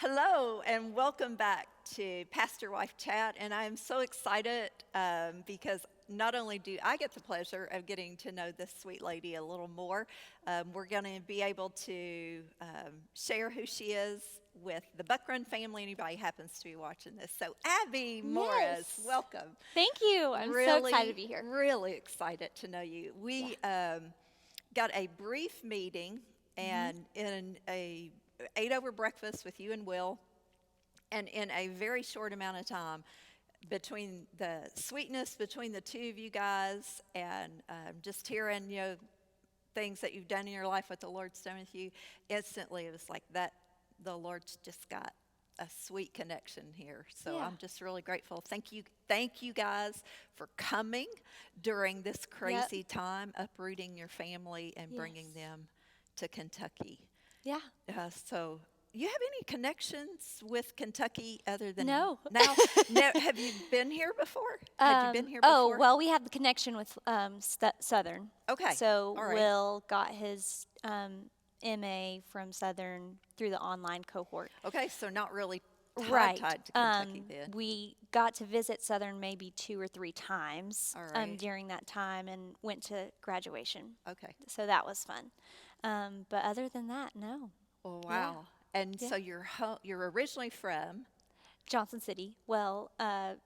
Hello, and welcome back to Pastor Wife Chat. And I'm so excited because not only do I get the pleasure of getting to know this sweet lady a little more, we're going to be able to share who she is with the Buckrun family. Anybody happens to be watching this. So, Abby Morris, Yes. welcome. Thank you. I'm so excited to be here. Really excited to know you. We got a brief meeting and in a ate over breakfast with you and Will, and in a very short amount of time, between the sweetness between the two of you guys and just hearing things that you've done in your life, what the Lord's done with you, instantly it was like that. The Lord's just got a sweet connection here. So Yeah. I'm just really grateful. Thank you guys for coming during this Yep. crazy time, uprooting your family and bringing Yes. them to Kentucky. Yeah. So, you have any connections with Kentucky other than No. now? No, have you been here before? Had you been here before? well, we have the connection with Southern. Okay. So All right. Will got his MA from Southern through the online cohort. Okay, so not really Right. tied to Kentucky then. We got to visit Southern maybe 2 or 3 times All right. during that time and went to graduation. Okay. So that was fun. But other than that, no. Well, Yeah. wow. And Yeah. so you're originally from. Johnson City. Well, a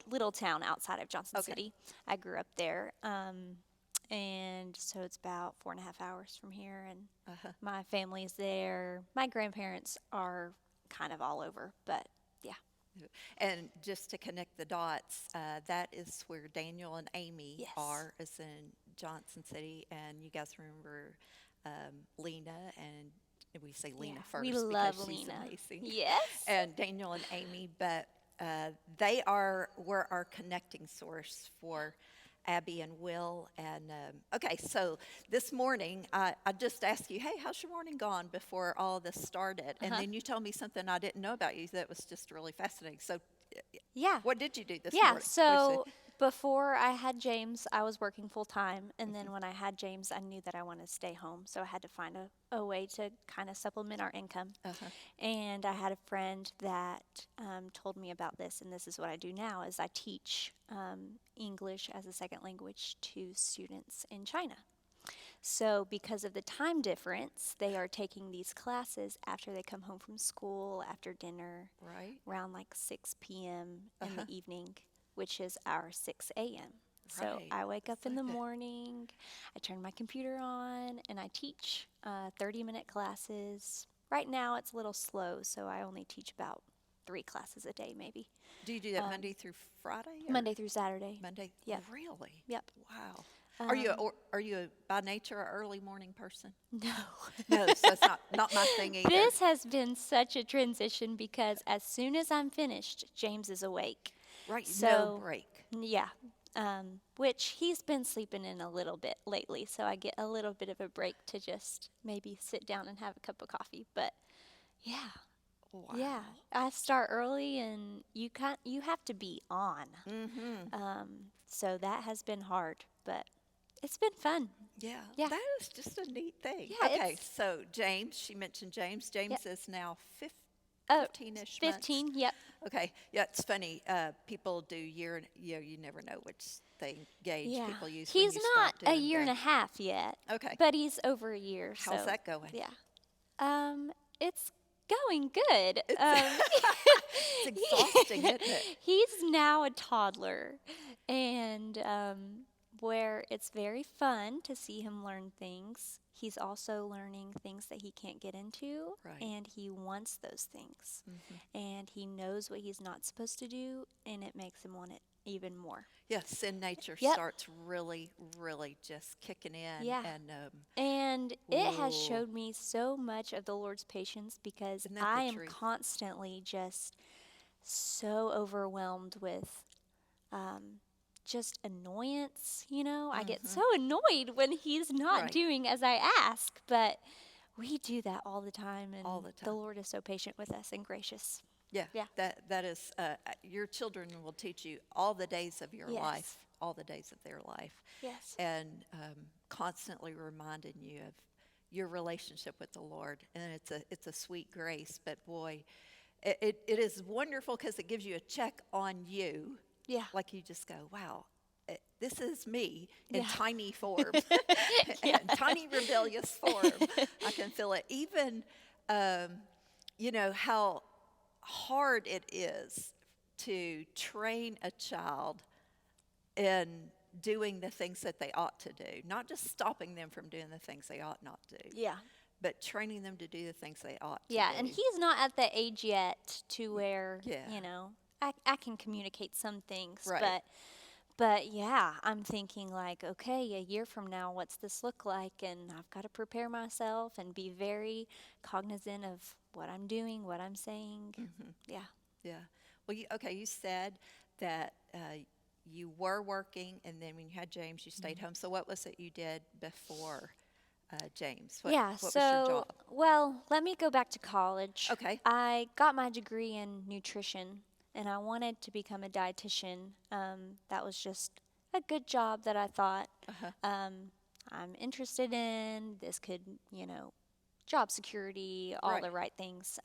little town outside of Johnson Okay. City. I grew up there. And so it's about 4.5 hours from here. And Uh-huh. my family's there. My grandparents are kind of all over, but yeah. And just to connect the dots, that is where Daniel and Amy Yes. are, is in Johnson City. And you guys remember Lena, and we say Lena Yeah, first we because love she's Lena. amazing. Yes. And Daniel and Amy, but were our connecting source for Abby and Will. And okay, so this morning I just asked you, hey, how's your morning gone before all this started? And Uh-huh. then you told me something I didn't know about you that was just really fascinating. So Yeah. what did you do this Yeah, morning? so before I had James, I was working full time. And Mm-hmm. then when I had James, I knew that I wanted to stay home. So I had to find a way to kind of supplement our income. Uh-huh. And I had a friend that told me about this. And this is what I do now is I teach English as a second language to students in China. So because of the time difference, they are taking these classes after they come home from school, after dinner, Right. around like 6 p.m. in Uh-huh. the evening, which is our 6 a.m. So Right. I wake up in the Okay. morning, I turn my computer on, and I teach 30-minute classes. Right now it's a little slow, so I only teach about 3 classes a day, maybe. Do you do that Monday through Friday? Or Monday through Saturday. Monday. Yep. Really? Yep. Wow. Um, Are you by nature an early morning person? no. No, so it's not my thing either. This has been such a transition because as soon as I'm finished, James is awake. Right, no So, break. yeah, which he's been sleeping in a little bit lately, so I get a little bit of a break to just maybe sit down and have a cup of coffee. But yeah, Wow. yeah, I start early, and you have to be on. Mm-hmm. So that has been hard, but it's been fun. Yeah, Yeah, that is just a neat thing. yeah, Okay, it's so James, she mentioned James. yep. James is now Oh, 15-ish months. 15. Yep. Okay, yeah, it's funny. People do you never know which gauge Yeah. people use when He's you not stop a doing year and a half yet, Okay, but he's over a year. how's So that going? yeah. It's going good. It's exhausting, isn't it? He's now a toddler, and where it's very fun to see him learn things. He's also learning things that he can't get into, Right. and he wants those things, Mm-hmm. and he knows what he's not supposed to do, and it makes him want it even more. Yeah, sin nature Yep. starts really, really just kicking in, Yeah. and And it has ooh, showed me so much of the Lord's patience because isn't that I the am truth? constantly just so overwhelmed with just annoyance. I get Mm-hmm. so annoyed when he's not Right. doing as I ask, but we do that all the time, and All the the time. Lord is so patient with us and gracious. Yeah, Yeah. that is your children will teach you all the days of your Yes. life, all the days of their life, Yes. and constantly reminding you of your relationship with the Lord. And it's a sweet grace, but boy, it is wonderful because it gives you a check on you. Yeah. Like you just go, wow, this is me in Yeah. tiny form, in tiny rebellious form. I can feel it. Even, how hard it is to train a child in doing the things that they ought to do, not just stopping them from doing the things they ought not to, Yeah. but training them to do the things they ought Yeah, to do. and he's not at the age yet to where, Yeah. I can communicate some things, Right. but yeah, I'm thinking like, okay, a year from now, what's this look like? And I've got to prepare myself and be very cognizant of what I'm doing, what I'm saying. Yeah. Yeah. Well, you said that you were working, and then when you had James, you stayed home. So what was it you did before James? Yeah, What was so, your job? well, let me go back to college. Okay. I got my degree in nutrition, and I wanted to become a dietitian. That was just a good job that I thought I'm interested in. This could, job security, all Right. the right things.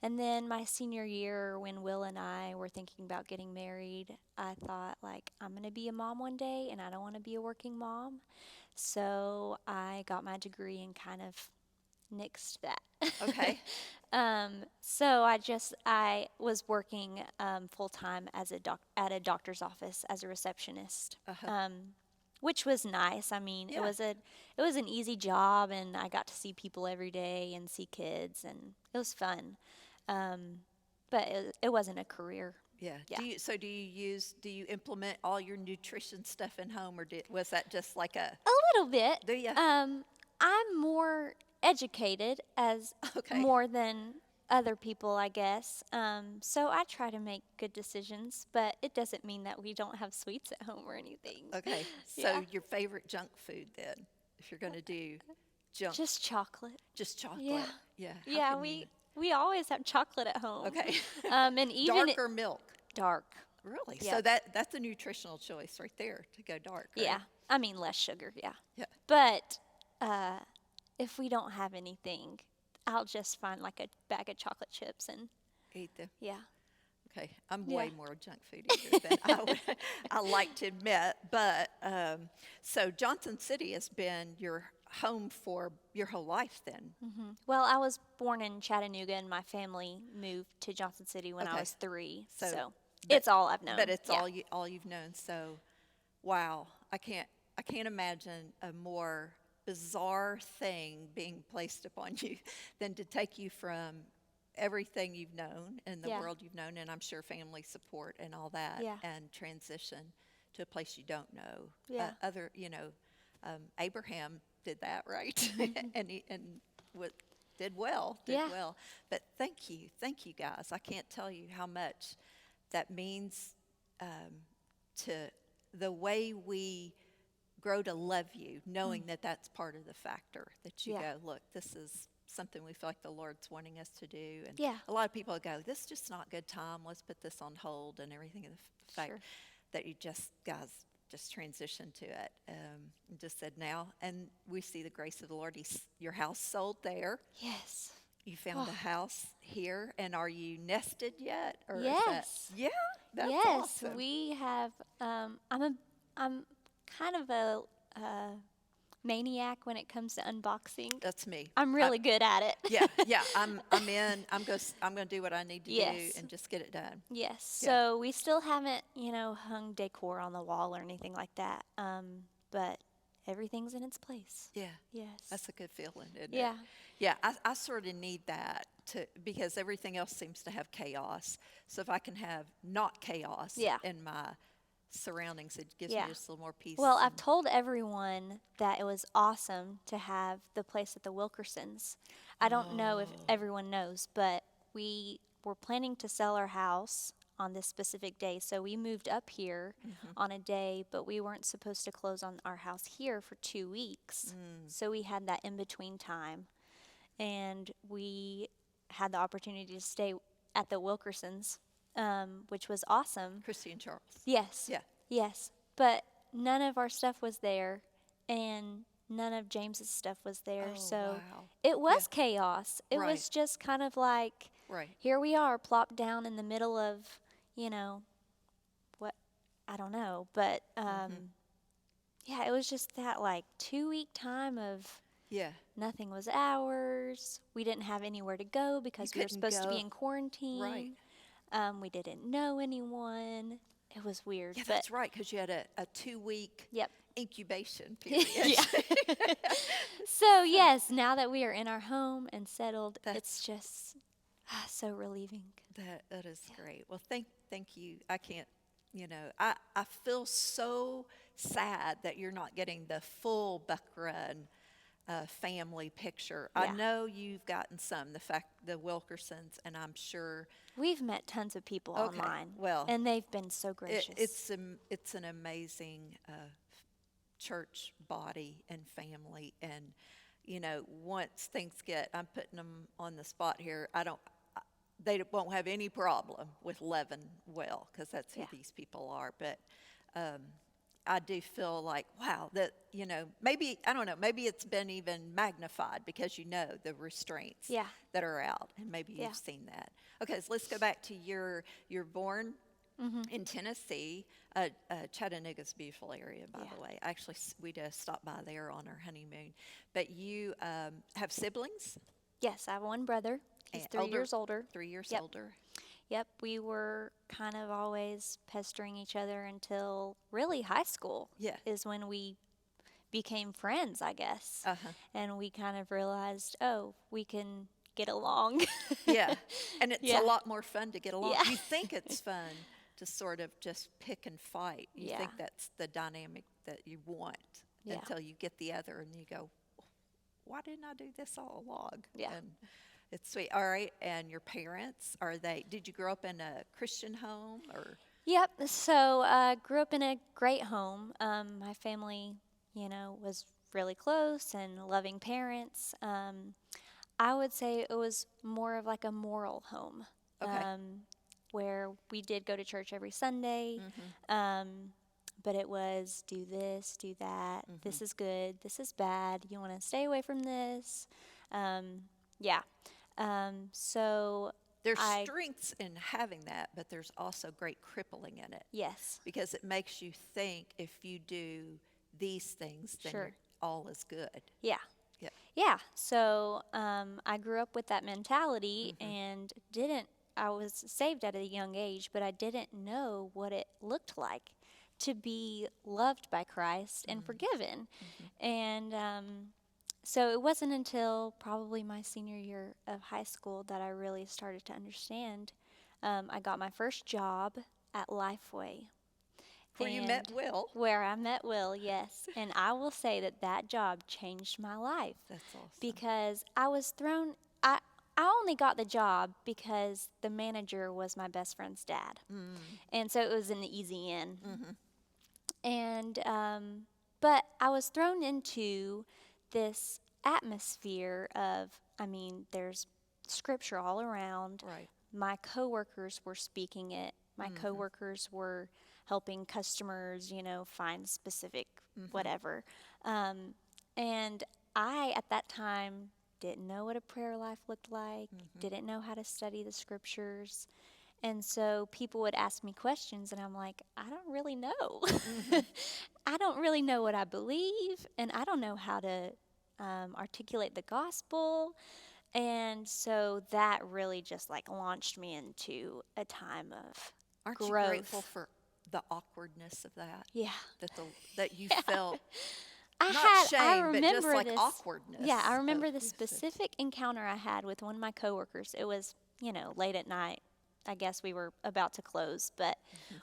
And then my senior year, when Will and I were thinking about getting married, I thought, like, I'm going to be a mom one day, and I don't want to be a working mom. So I got my degree and kind of nixed that. Okay. So I was working full time as at a doctor's office as a receptionist, which was nice. I mean, Yeah. it was an easy job, and I got to see people every day and see kids, and it was fun. But it wasn't a career. Yeah. Yeah. Do you implement all your nutrition stuff in home, or was that just like a? A little bit. Do ya? I'm more educated as Okay. more than other people, I guess. So I try to make good decisions, but it doesn't mean that we don't have sweets at home or anything. Okay. So Yeah. your favorite junk food then, if you're going to do junk, Just chocolate. just chocolate. Yeah. Yeah. How Yeah, can we always have chocolate at home. Okay. And even Dark or milk? dark. Really? Yeah. So that's a nutritional choice right there to go dark. Right? Yeah. I mean less sugar, yeah. Yeah. But if we don't have anything, I'll just find like a bag of chocolate chips and Eat them. yeah. Okay. I'm Yeah. way more a junk food eater than I like to admit. But so Johnson City has been your home for your whole life then. Well, I was born in Chattanooga, and my family moved to Johnson City when I Okay. was 3. So- So, but- it's all I've known. But it's yeah. all you've known. So, wow, I can't imagine a more bizarre thing being placed upon you than to take you from everything you've known in the Yeah. world you've known, and I'm sure family support and all that, Yeah. and transition to a place you don't know. Yeah. Abraham did that, right? and did well. Yeah. Well. But thank you guys. I can't tell you how much that means to the way we grow to love you, knowing that that's part of the factor, that you Yeah. go, look, this is something we feel like the Lord's wanting us to do. And Yeah. a lot of people go, this is just not good time, let's put this on hold and everything. And the fact Sure. that you guys just transitioned to it, and just said now, and we see the grace of the Lord. Your house sold there. Yes. You found a house here, and are you nested yet? Or Yes. yeah, that's yes, awesome. we have. I'm kind of a maniac when it comes to unboxing. That's me. I'm really good at it. Yeah. I'm in. I'm gonna do what I need to Yes. do and just get it done. Yes. Yeah. So we still haven't, hung decor on the wall or anything like that. But everything's in its place. Yeah, Yes. that's a good feeling, isn't Yeah. it? Yeah, I sort of need that because everything else seems to have chaos. So if I can have not chaos Yeah. in my surroundings, it gives Yeah. me just a little more peace. Well, I've and- told everyone that it was awesome to have the place at the Wilkersons. I don't know if everyone knows, but we were planning to sell our house on this specific day. So we moved up here on a day, but we weren't supposed to close on our house here for 2 weeks. So we had that in between time. And we had the opportunity to stay at the Wilkersons, which was awesome. Christy and Charles. Yes. Yeah. Yes. But none of our stuff was there, and none of James's stuff was there. Oh, so wow. it was chaos. It Right. was just kind of like Right. here we are plopped down in the middle of, you know, what, I don't know, but yeah, it was just that like 2 week time of Yeah. nothing was ours. We didn't have anywhere to go because we were couldn't supposed to be go. in quarantine. Right. We didn't know anyone. It was weird, Yeah, but that's right, because you had a 2 week yep. incubation period. Yeah. So yes, now that we are in our home and settled, That's- it's just so relieving. That is great. Well, thank you. I can't, I feel so sad that you're not getting the full Buck Run family picture. I Yeah. know you've gotten some, the Wilkersons, and I'm sure We've met tons of people Okay, online, well, and they've been so gracious. it's an amazing church body and family, and once things get, I'm putting them on the spot here. They won't have any problem with Levin well, because that's who Yeah. these people are. But I do feel like, wow, that, maybe, I don't know, maybe it's been even magnified because the restraints Yeah. that are out, and maybe Yeah. you've seen that. Okay, so let's go back to you're born in Tennessee. Chattanooga's a beautiful area, by Yeah. the way. Actually, we just stopped by there on our honeymoon. But you have siblings? Yes, I have one brother. He's And 3 years older. 3 years Yep. older. Yep, we were kind of always pestering each other until really high school. Yeah. Is when we became friends, I guess. Uh-huh. And we kind of realized, oh, we can get along. Yeah. And it's Yeah. a lot more fun to get along. Yeah. You think it's fun to sort of just pick and fight. You think Yeah. that's the dynamic that you want Yeah. until you get the other and you go, why didn't I do this all along? Yeah. And it's sweet. All right. And your parents, did you grow up in a Christian home or? Yep. So grew up in a great home. My family, was really close and loving parents. I would say it was more of like a moral home, Okay. where we did go to church every Sunday. But it was do this, do that. This is good. This is bad. You want to stay away from this. Yeah. So There's I- strengths in having that, but there's also great crippling in it. yes. Because it makes you think if you do these things, then Sure. all is good. Yeah. Yep. Yeah. So I grew up with that mentality and I was saved at a young age, but I didn't know what it looked like to be loved by Christ and forgiven. And so it wasn't until probably my senior year of high school that I really started to understand. I got my first job at Lifeway. Where you met And Will. Where I met Will, yes. And I will say that job changed my life That's awesome. because I was thrown. I only got the job because the manager was my best friend's dad, and so it was an easy in. And but I was thrown into this atmosphere of, there's scripture all around. Right. My coworkers were speaking it. My coworkers were helping customers, find specific whatever. And I, at that time, didn't know what a prayer life looked like, didn't know how to study the scriptures. And so people would ask me questions, and I'm like, I don't really know. I don't really know what I believe, and I don't know how to articulate the gospel. And so that really just launched me into a time of Aren't growth. you grateful for the awkwardness of that? Yeah. That you felt I not shame, I but remember just like this, awkwardness. Yeah, I remember of the who's specific encounter I had with one of my coworkers. It was, late at night. I guess we were about to close, but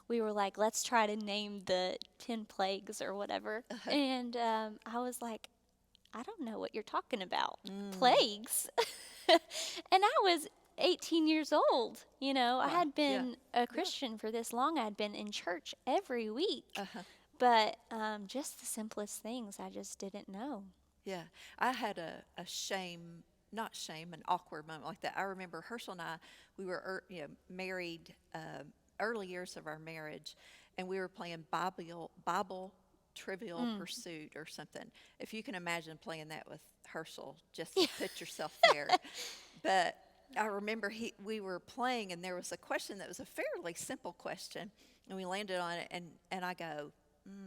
we were like, let's try to name the 10 plagues or whatever. And I was like, I don't know what you're talking about. Plagues? And I was 18 years old. I had been a Christian for this long. I'd been in church every week. But just the simplest things I just didn't know. Yeah, I had a not shame, an awkward moment like that. I remember Herschel and I, we were married early years of our marriage, and we were playing Bible Trivial Pursuit or something. If you can imagine playing that with Herschel, just put yourself there. But I remember we were playing, and there was a question that was a fairly simple question, and we landed on it, and I go,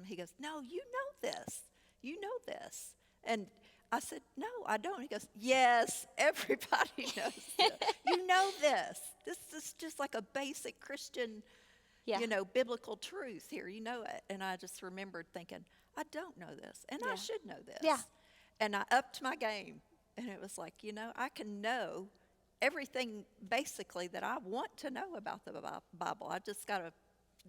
he goes, no, you know this. You know this. And I said, no, I don't. He goes, yes, everybody knows this. You know this. This is just like a basic Christian, Yeah. biblical truth here. You know it. And I just remembered thinking, I don't know this, and I Yeah. should know this. Yeah. And I upped my game, and it was like, I can know everything basically that I want to know about the Bible. I just got to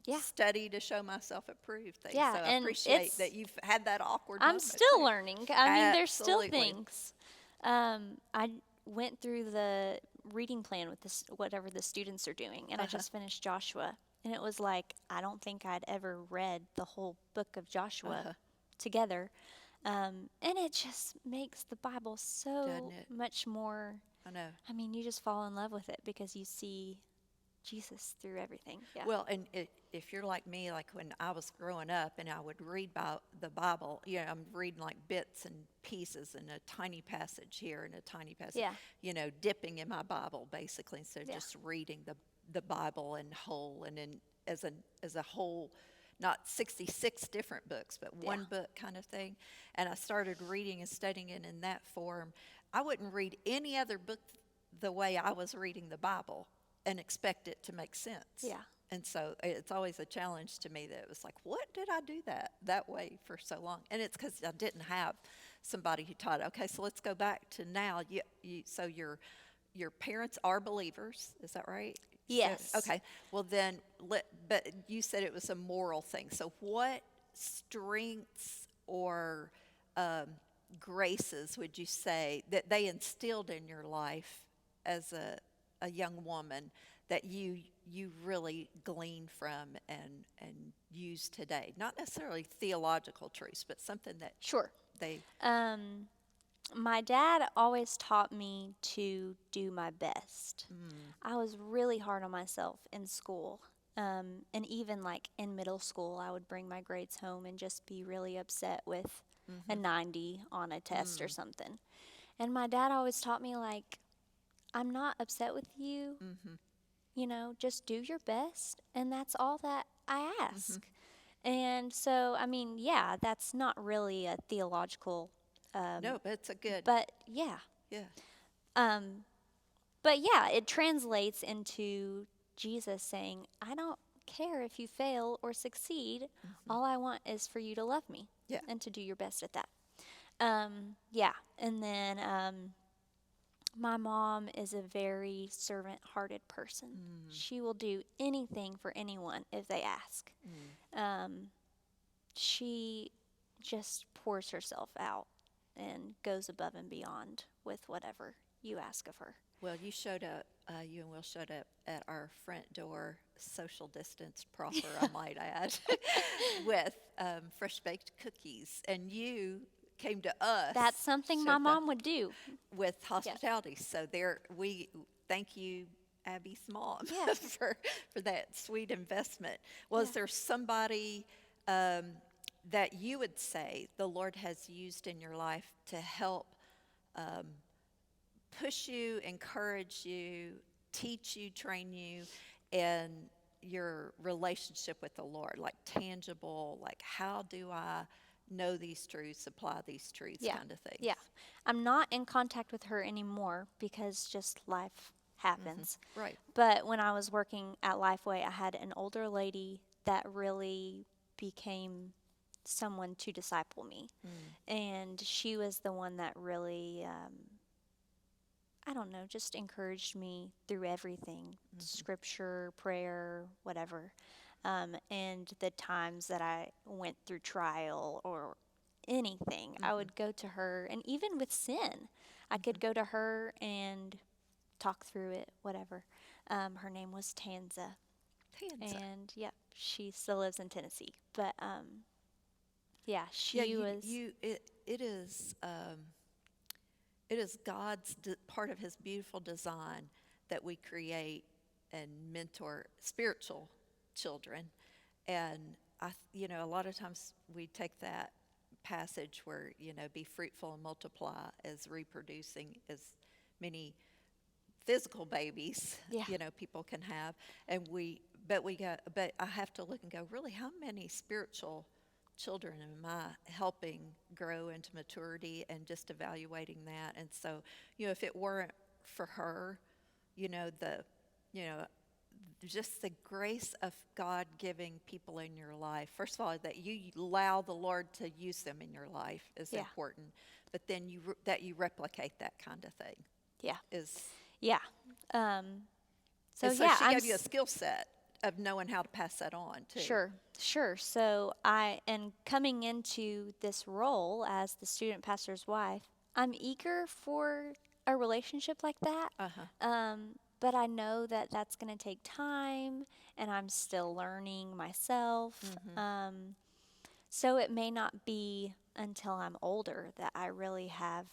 Yeah. study to show myself approved things. Yeah, So I and appreciate that you've had that awkward I'm moment still too. learning. I mean, there's still Absolutely. things. I went through the reading plan with this, whatever the students are doing, and I just finished Joshua. And it was like, I don't think I'd ever read the whole book of Joshua together. And it just makes the Bible so Doesn't it? much more. I know. I mean, you just fall in love with it because you see Jesus through everything. Yeah. Well, and if you're like me, like when I was growing up and I would read about the Bible, I'm reading like bits and pieces and a tiny passage here and a tiny passage, Yeah. Dipping in my Bible basically instead of Yeah. just reading the Bible in whole and as a whole, not 66 different books, but one book kind of thing. And I started reading and studying it in that form. I wouldn't read any other book the way I was reading the Bible and expect it to make sense. Yeah. And so it's always a challenge to me that it was like, what did I do that way for so long? And it's because I didn't have somebody who taught. Okay, so let's go back to now. So your parents are believers, is that right? Yes. So, okay. Well then, but you said it was a moral thing. So what strengths or graces would you say that they instilled in your life as a young woman that you really glean from and use today? Not necessarily theological truths, but something that Sure. they My dad always taught me to do my best. I was really hard on myself in school. And even like in middle school, I would bring my grades home and just be really upset with a 90 on a test or something. And my dad always taught me, like, I'm not upset with you. Just do your best. And that's all that I ask. And so, I mean, yeah, that's not really a theological, no, but it's a good but yeah. yeah. But yeah, it translates into Jesus saying, I don't care if you fail or succeed. All I want is for you to love me Yeah. and to do your best at that. Yeah. And then my mom is a very servant hearted person. She will do anything for anyone if they ask. She just pours herself out and goes above and beyond with whatever you ask of her. Well, you showed up, you and Will showed up at our front door, social distance proper, I might add, with fresh baked cookies. And you came to us. That's something my showed up mom would do. with hospitality. So we thank you, Abby's mom, Yeah. for that sweet investment. Was Yeah. there somebody that you would say the Lord has used in your life to help push you, encourage you, teach you, train you in your relationship with the Lord? Like tangible, like how do I know these truths, apply these truths kind of things? Yeah. I'm not in contact with her anymore because just life happens. Right. But when I was working at Lifeway, I had an older lady that really became someone to disciple me. And she was the one that really, I don't know, just encouraged me through everything, scripture, prayer, whatever. And the times that I went through trial or anything, I would go to her. And even with sin, I could go to her and talk through it, whatever. Her name was Tanza. Tanza. And yep, she still lives in Tennessee. But yeah, she Yeah, was. it is God's part of His beautiful design that we create and mentor spiritual children. And a lot of times we take that passage where be fruitful and multiply as reproducing as many physical babies, Yeah. people can have, but I have to look and go, really, how many spiritual children am I helping grow into maturity, and just evaluating that. And so, if it weren't for her, the, you know, just the grace of God giving people in your life. First of all, that you allow the Lord to use them in your life is Yeah. important. But then that you replicate that kind of thing Yeah. is. Yeah. So And so yeah, she gave you a skill set of knowing how to pass that on too. Sure. So and coming into this role as the student pastor's wife, I'm eager for a relationship like that. But I know that that's going to take time, and I'm still learning myself. So it may not be until I'm older that I really have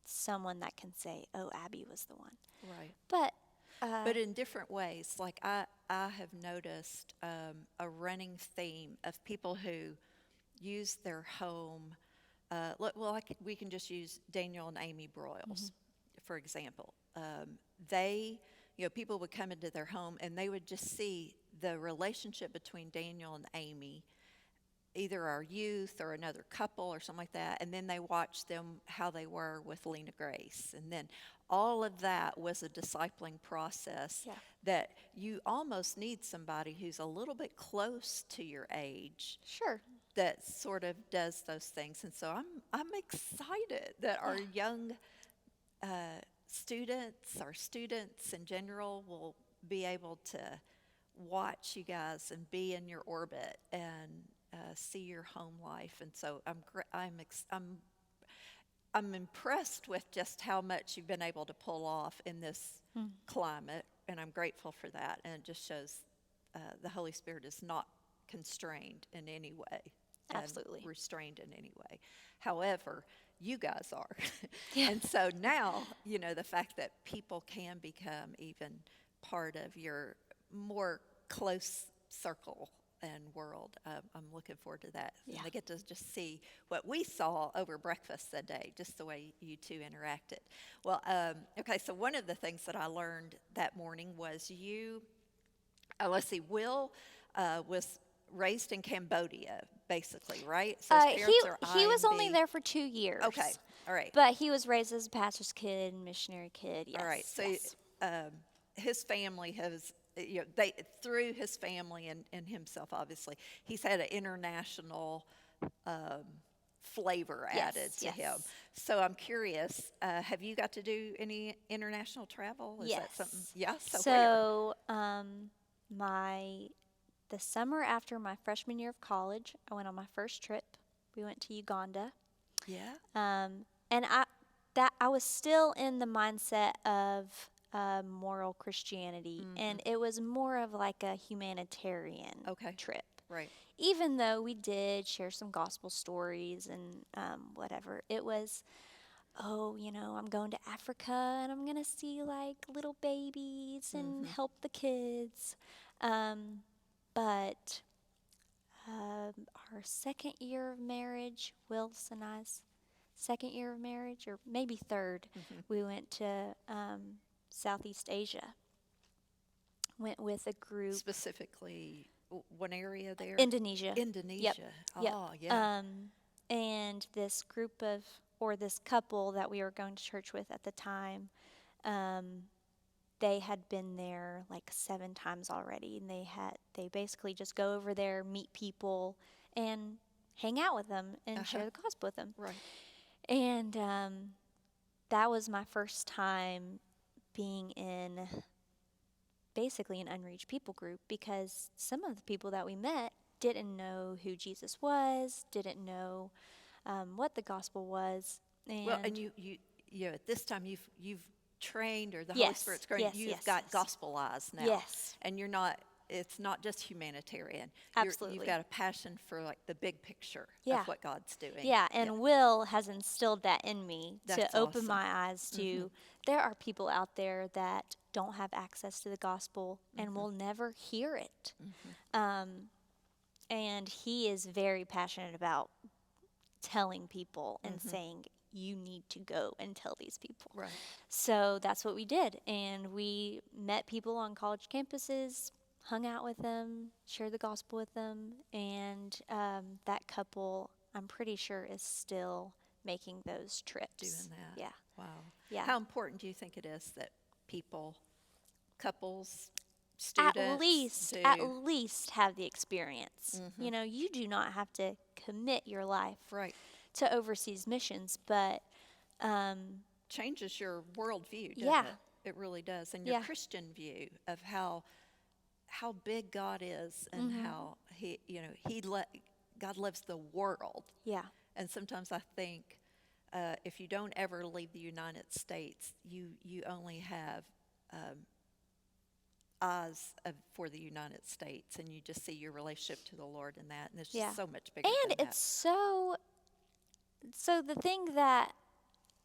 someone that can say, "Oh, Abby was the one." Right. But But in different ways. Like I have noticed a running theme of people who use their home. We can just use Daniel and Amy Broyles, for example. They, people would come into their home and they would just see the relationship between Daniel and Amy, either our youth or another couple or something like that, and then they watched them how they were with Lena Grace, and then all of that was a discipling process. Yeah. That you almost need somebody who's a little bit close to your age sure. that sort of does those things. And so I'm excited that our young our students in general, will be able to watch you guys and be in your orbit and see your home life. And so I'm impressed with just how much you've been able to pull off in this climate, and I'm grateful for that. And it just shows the Holy Spirit is not constrained in any way. Absolutely. Restrained in any way. However, you guys are. Yeah. And so now, the fact that people can become even part of your more close circle and world, I'm looking forward to that. Yeah. And I get to just see what we saw over breakfast that day, just the way you two interacted. Well, okay, so one of the things that I learned that morning was Will was raised in Cambodia, basically, right? So his parents are he was only IMB. there for 2 years. Okay, all right. But he was raised as a pastor's kid, missionary kid. Yes. All right, so yes. his family has, through his family and himself, obviously, he's had an international flavor added to him. So I'm curious, have you got to do any international travel? Is that something? Yeah. So the summer after my freshman year of college, I went on my first trip. We went to Uganda. Yeah. And I was still in the mindset of moral Christianity, and it was more of like a humanitarian trip. Right. Even though we did share some gospel stories and whatever, it was, I'm going to Africa and I'm going to see like little babies and help the kids. But our second year of marriage, Will's and I's second year of marriage, or maybe third, we went to Southeast Asia. Went with a group. Specifically, one area there? Indonesia. Indonesia. Yep. Oh, yeah. And this this couple that we were going to church with at the time, they had been there like 7 times already, and they basically just go over there, meet people, and hang out with them and share the gospel with them. Right. And that was my first time being in basically an unreached people group, because some of the people that we met didn't know who Jesus was, didn't know what the gospel was. And you at this time you've trained, or the Holy Spirit's trained, you've got gospelized now. Yes. And it's not just humanitarian. Absolutely. You've got a passion for like the big picture of what God's doing. Yeah, and Will has instilled that in me to open my eyes to there are people out there that don't have access to the gospel and will never hear it. And he is very passionate about telling people and saying, you need to go and tell these people. Right. So that's what we did. And we met people on college campuses, hung out with them, shared the gospel with them. And that couple, I'm pretty sure, is still making those trips. Doing that. Yeah. Wow. Yeah. How important do you think it is that people, couples, students At do? least have the experience. You know, you do not have to commit your life Right. to overseas missions, but Changes your worldview, doesn't Yeah. it? It really does. And your Yeah. Christian view of how big God is and how God loves the world. yeah, And sometimes I think if you don't ever leave the United States, you only have eyes for the United States, and you just see your relationship to the Lord in that, and it's Yeah. just so much bigger and than it's so the thing that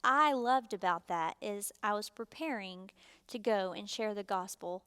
I loved about that is I was preparing to go and share the gospel.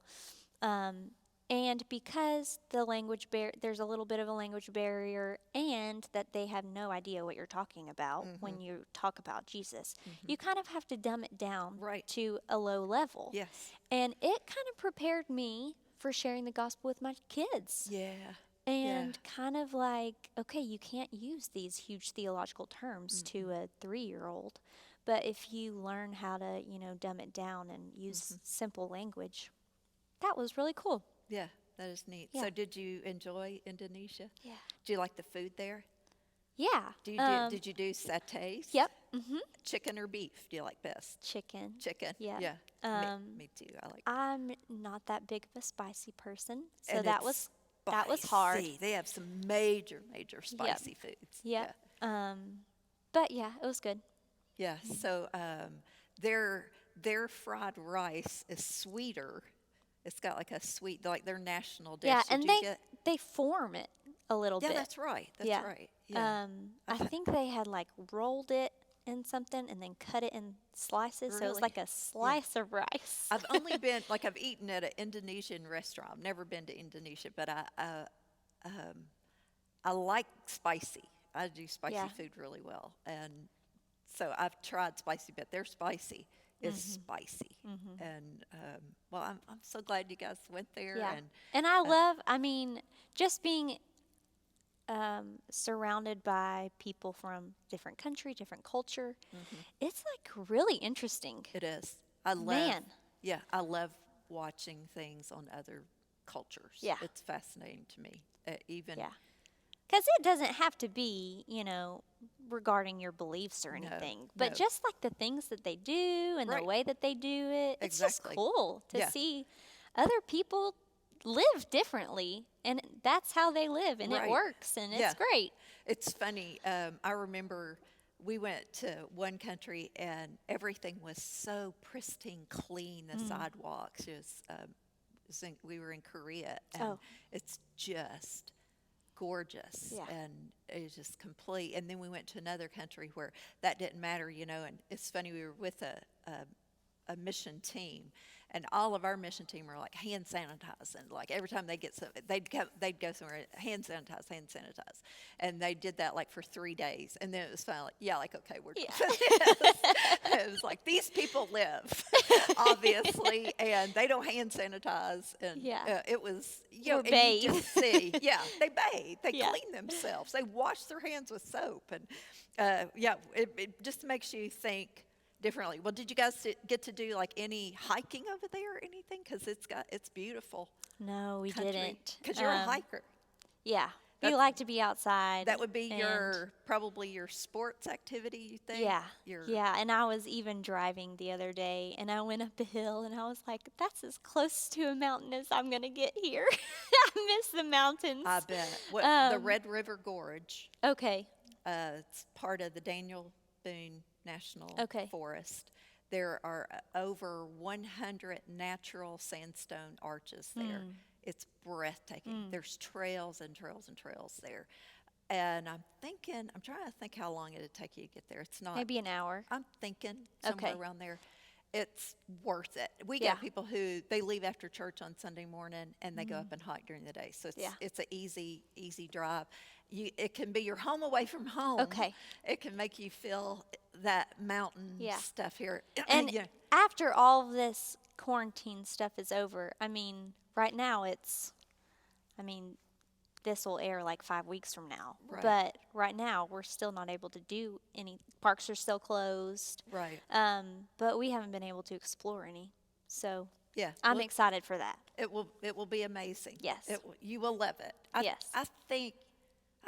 And because there's a little bit of a language barrier, and that they have no idea what you're talking about when you talk about Jesus, you kind of have to dumb it down Right. to a low level. Yes. And it kind of prepared me for sharing the gospel with my kids. Yeah. And kind of like, okay, you can't use these huge theological terms to a 3-year-old, but if you learn how to, dumb it down and use simple language, that was really cool. Yeah, that is neat. Yeah. So did you enjoy Indonesia? Yeah. Do you like the food there? Yeah. Did you do satays? Yep. Chicken or beef do you like best? Chicken. Chicken. Yeah. Yeah. Me too. I like I'm not that big of a spicy person, so and that it's was hard. spicy. They have some major spicy foods. Yep. But yeah, it was good. Yeah. So their fried rice is sweeter. It's got like a sweet, like their national dish. Yeah, Did and you get? they form it a little Yeah, bit. that's right. That's Yeah. right. Yeah. I think they had like rolled it in something and then cut it in slices, so it was Really? like a slice of rice. I've only I've eaten at an Indonesian restaurant. I've never been to Indonesia, but I like spicy. I do spicy Yeah. food really well, and so I've tried spicy, but their spicy is spicy. And well, I'm so glad you guys went there. Yeah. And And I love, just being surrounded by people from different country, different culture. It's like really interesting. it is. I love. Man. Yeah, I love watching things on other cultures. Yeah. It's fascinating to me. Even Yeah. Because it doesn't have to be, regarding your beliefs or No, anything, but no. just like the things that they do and Right. the way that they do it, it's Exactly. just cool to Yeah. see other people live differently, and that's how they live, and Right. it works, and Yeah. it's great. It's funny. I remember we went to one country and everything was so pristine, clean. The sidewalks. We were in Korea, and Oh. it's just gorgeous, Yeah. and it's just complete. And then we went to another country where that didn't matter, And it's funny. We were with a mission team, and all of our mission team were like hand sanitizing. Like every time they'd go somewhere, hand sanitize, and they did that like for 3 days, and then it was finally okay, we're Yeah. it was like these people live, obviously, and they don't hand sanitize, and Yeah. it was Or and you bathe. just see, they bathe, they Yeah. clean themselves, they wash their hands with soap, and it just makes you think differently. Well, did you guys get to do like any hiking over there or anything? Because it's beautiful. No, we Country. didn't. Because you're a hiker. Yeah. We That's- like to be outside. That would be and- probably your sports activity, you think? Yeah. Your, Yeah. And I was even driving the other day, and I went up a hill, and I was like, that's as close to a mountain as I'm going to get here. I miss the mountains. I bet. The Um, Red River Gorge. Okay. It's part of the Daniel Boone National Okay. Forest. There are over 100 natural sandstone arches there. It's breathtaking. There's trails and trails and trails there. And I'm trying to think how long it'd take you to get there. It's not. Maybe an hour. I'm thinking somewhere Okay. around there. it's worth it. We Yeah. get people who they leave after church on Sunday morning and they go up and hike during the day. So Yeah. it's an easy drive. It can be your home away from home. Okay. It can make you feel that mountain Yeah. stuff here. And Yeah. after all of this quarantine stuff is over, I mean, right now this will air like 5 weeks from now. Right. But right now, we're still not able to do any. Parks are still closed. Right. But we haven't been able to explore any. So Yeah. I'm Well, excited for that. it will be amazing. Yes. You will love it. Yes. I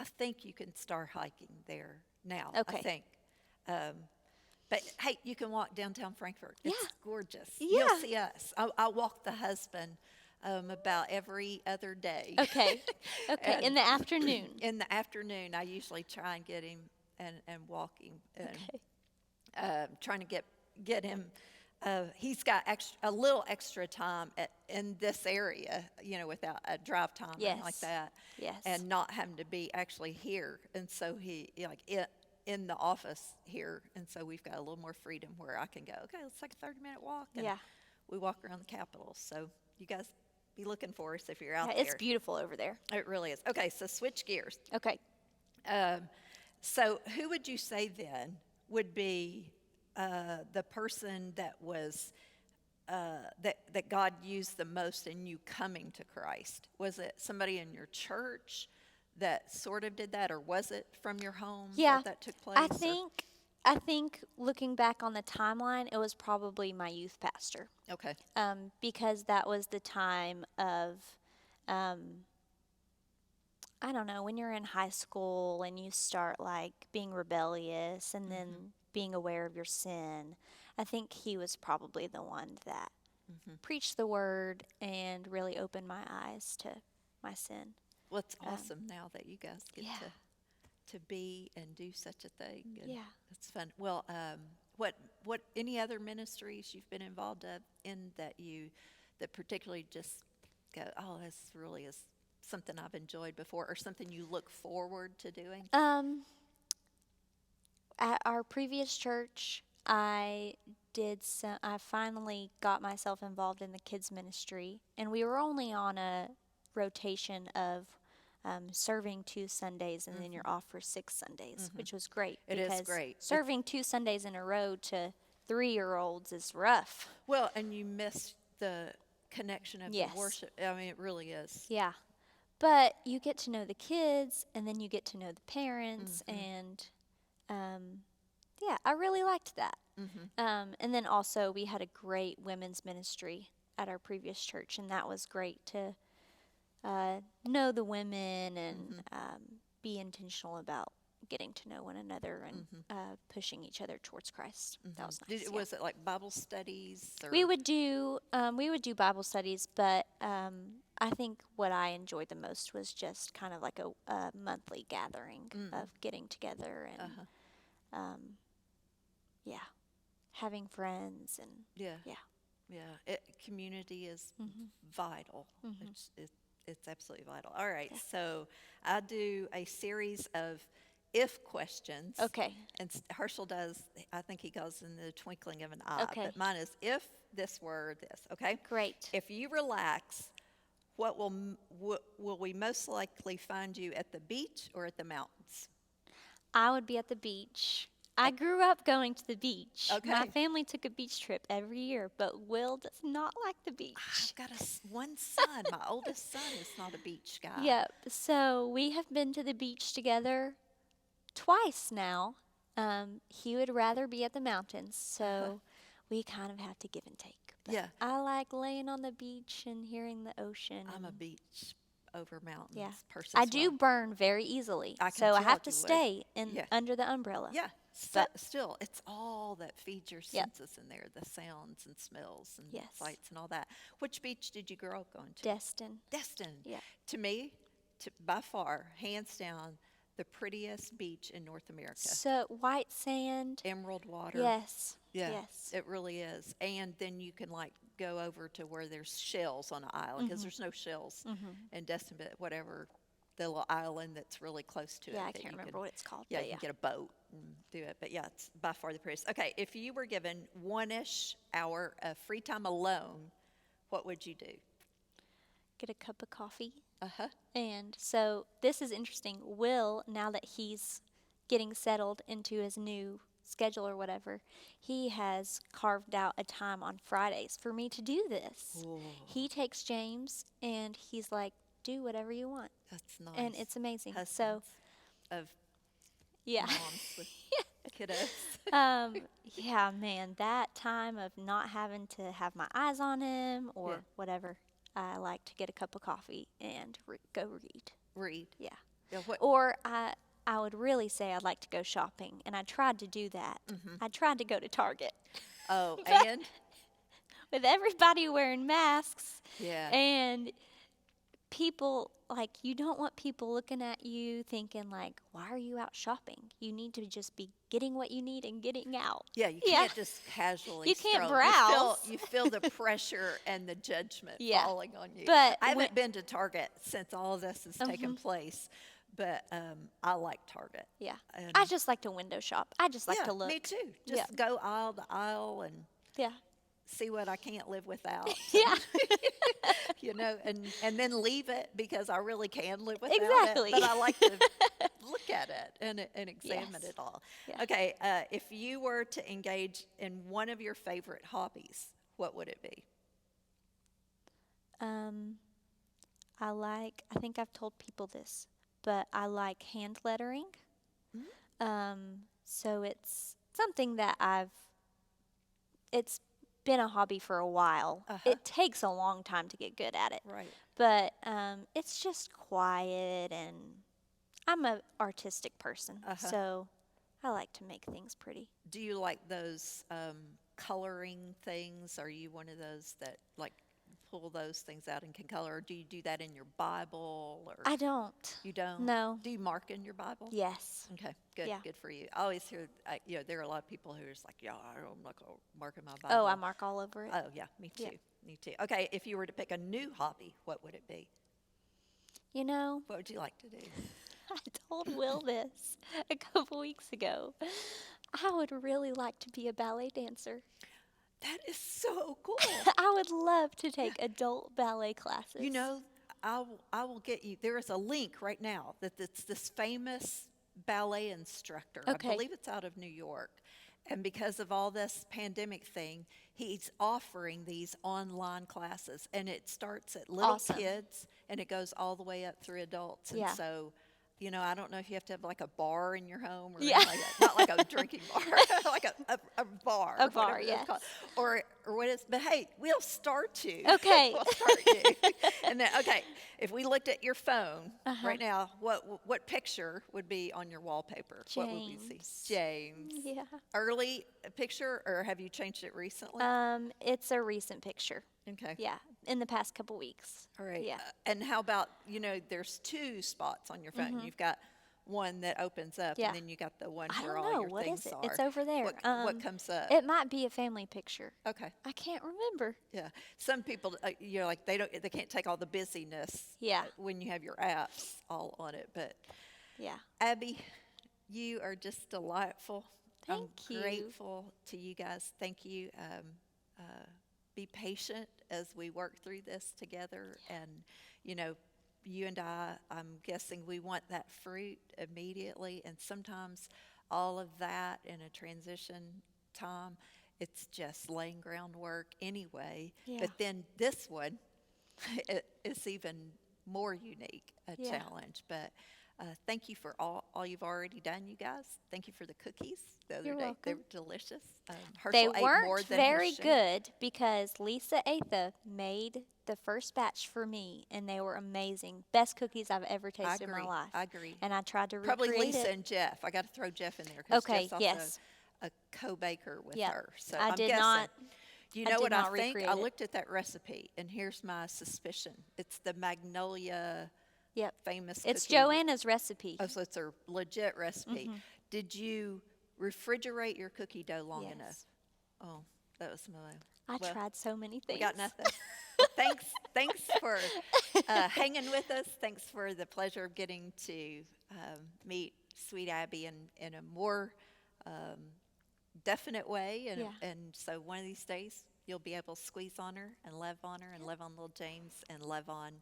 think you can start hiking there now. Okay. I think. But hey, you can walk downtown Frankfurt. It's Yeah. gorgeous. Yeah. You'll see us. I walk the husband about every other day. Okay. Okay. And In the afternoon. in the afternoon, I usually try and get him and walking and Okay. trying to get him. He's got a little extra time in this area, without a drive time or anything like Yes. that, Yes. and not having to be actually here. And so in the office here, and so we've got a little more freedom where I can go. Okay, let's take a 30-minute walk. And Yeah. we walk around the Capitol. So you guys be looking for us if you're out Yeah, there. it's beautiful over there. It really is. Okay, so switch gears. Okay. So who would you say then would be the person that was that God used the most in you coming to Christ? Was it somebody in your church that sort of did that, or was it from your home Yeah. that took place? I think looking back on the timeline, it was probably my youth pastor. Okay. Because that was the time of, I don't know, when you're in high school and you start like being rebellious and then being aware of your sin. I think he was probably the one that preached the word and really opened my eyes to my sin. Well, it's awesome now that you guys get Yeah. to be and do such a thing. And Yeah. it's fun. Well, what any other ministries you've been involved in that particularly just go, oh, this really is something I've enjoyed before, or something you look forward to doing? At our previous church, I finally got myself involved in the kids ministry, and we were only on a rotation of serving 2 Sundays, and then you're off for 6 Sundays, which was great. It is because great. Serving 2 Sundays in a row to 3-year-olds is rough. Well, and you miss the connection of Yes. the worship. I mean, it really is. Yeah. But you get to know the kids, and then you get to know the parents, and yeah, I really liked that. And then also, we had a great women's ministry at our previous church, and that was great to know the women and be intentional about getting to know one another and pushing each other towards Christ. That was nice. Yeah. Was it like Bible studies? Or? We would do Bible studies, but I think what I enjoyed the most was just kind of like a monthly gathering of getting together and having friends and Yeah. Community is vital. It's absolutely vital. All right, so I do a series of if questions. Okay. And Herschel does, I think he goes in the twinkling of an eye. Okay. But mine is if this were this, okay? Great. If you relax, what will we most likely find you at the beach or at the mountains? I would be at the beach. I grew up going to the beach. Okay. My family took a beach trip every year, but Will does not like the beach. I've got one son. My oldest son is not a beach guy. Yep. So we have been to the beach together twice now. He would rather be at the mountains, so we kind of have to give and take. But Yeah. I like laying on the beach and hearing the ocean. I'm a and- beach over mountains Yeah. person. I as do well. burn very easily, I can so I tell have to you would. stay Yeah. under the umbrella. Yeah, But- still, it's all that feeds your Yep. senses in there, the sounds and smells and Yes. sights and all that. Which beach did you grow up going to? Destin. Destin. Yeah. To me, by far, hands down, the prettiest beach in North America. So white sand. Emerald water. Yes. Yeah, Yes. it really is. And then you can like go over to where there's shells on an island because there's no shells in Destin, but whatever the little island that's really close to it. Yeah, I that can't you remember can- what it's called. Yeah, but you yeah. can get a boat and do it. But yeah, it's by far the prettiest. Okay, if you were given one-ish hour of free time alone, what would you do? Get a cup of coffee. Uh-huh. And so this is interesting. Will, now that he's getting settled into his new schedule or whatever, he has carved out a time on Fridays for me to do this. Ooh, He takes James and he's like, do whatever you want. that's nice. And it's amazing. So, Husbands of yeah. moms with kiddos. Yeah, man, that time of not having to have my eyes on him or Yeah. whatever, I like to get a cup of coffee and go read. Read. Yeah. Yeah, what? Or I would really say I'd like to go shopping, and I tried to do that. I tried to go to Target Oh, and with everybody wearing masks, yeah, and people like you don't want people looking at you thinking like, why are you out shopping? You need to just be getting what you need and getting out. yeah. You Yeah. can't just casually. You can't stroll. browse. You feel the pressure and the judgment Yeah. falling on you. But I haven't when- been to Target since all of this has taken place, but I like Target. Yeah. And- I just like to window shop. I just like yeah, to look. me too. Yeah. Just go aisle to aisle and Yeah. see what I can't live without. Yeah. You know, and then leave it because I really can live without Exactly. it. But I like to look at it and examine Yes. it all. Yeah. Okay, if you were to engage in one of your favorite hobbies, what would it be? I think I've told people this, but I like hand lettering. So it's something that it's been a hobby for a while. Uh-huh. It takes a long time to get good at it. Right. But it's just quiet, and I'm an artistic person. Uh-huh. So I like to make things pretty. Do you like those coloring things? Are you one of those that like pull those things out and can color? Or do you do that in your Bible? Or I don't. you don't? No. Do you mark in your Bible? Yes. Okay, good, Yeah. good for you. I always hear, there are a lot of people who are just like, yeah, I'm not going to mark in my Bible. Oh, I mark all over it. Oh, yeah, me too. Yeah. Me too. Okay, if you were to pick a new hobby, what would it be? You know, What would you like to do? I told Will this a couple weeks ago. I would really like to be a ballet dancer. That is so cool. I would love to take adult ballet classes. You know, I will get you. There is a link right now that it's this famous ballet instructor. Okay. I believe it's out of New York. And because of all this pandemic thing, he's offering these online classes. And it starts at little Awesome. kids and it goes all the way up through adults. And Yeah. so, I don't know if you have to have like a bar in your home or Yeah. anything like that. Not like a drinking bar, like a bar. A or bar, whatever it's yes. called. Or what is, but hey, we'll start you. Okay. We'll start you. And then, okay, if we looked at your phone Uh-huh. right now, what picture would be on your wallpaper? What would we see? James. James. Yeah. Early picture, or have you changed it recently? It's a recent picture. Okay. Yeah, in the past couple weeks. All right. Yeah. And how about, there's two spots on your phone. You've got one that opens up, Yeah. and then you got the one I where don't all know. your What things is it? are. It's over there. What comes up? It might be a family picture. Okay. I can't remember. Yeah. Some people, like they can't take all the busyness. Yeah. When you have your apps all on it, but. Yeah. Abby, you are just delightful. Thank I'm you. grateful to you guys. Thank you. Be patient as we work through this together. And, you and I'm guessing we want that fruit immediately. And sometimes all of that in a transition time, it's just laying groundwork anyway. Yeah. But then this one, it's even more unique, a Yeah. challenge. But thank you for all you've already done, you guys. Thank you for the cookies the other You're day. They welcome. were delicious. They Herschel ate more weren't than his very share. good because Lisa Atha made the first batch for me, and they were amazing. Best cookies I've ever I tasted in agree. my life. I agree. And I tried to Probably recreate Lisa it. and Jeff. I got to throw Jeff in there because Okay, Jeff's also yes. a co-baker with Yep. her. So I I'm did guessing. not- You I know did what I not think? recreate I it. looked at that recipe, and here's my suspicion. It's the Magnolia Yep. famous It's cookie. Joanna's recipe. Oh, so it's a legit recipe. Mm-hmm. Did you refrigerate your cookie dough long Yes. enough? Oh, that was my. I well, tried so many things. We got nothing. thanks for hanging with us. Thanks for the pleasure of getting to meet Sweet Abby in a more definite way. And, Yeah. and so one of these days, you'll be able to squeeze on her and love on her and love on little James and love on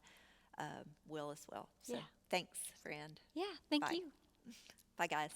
Will as well. So Yeah. thanks, friend. Yeah, thank Bye. you. Bye, guys.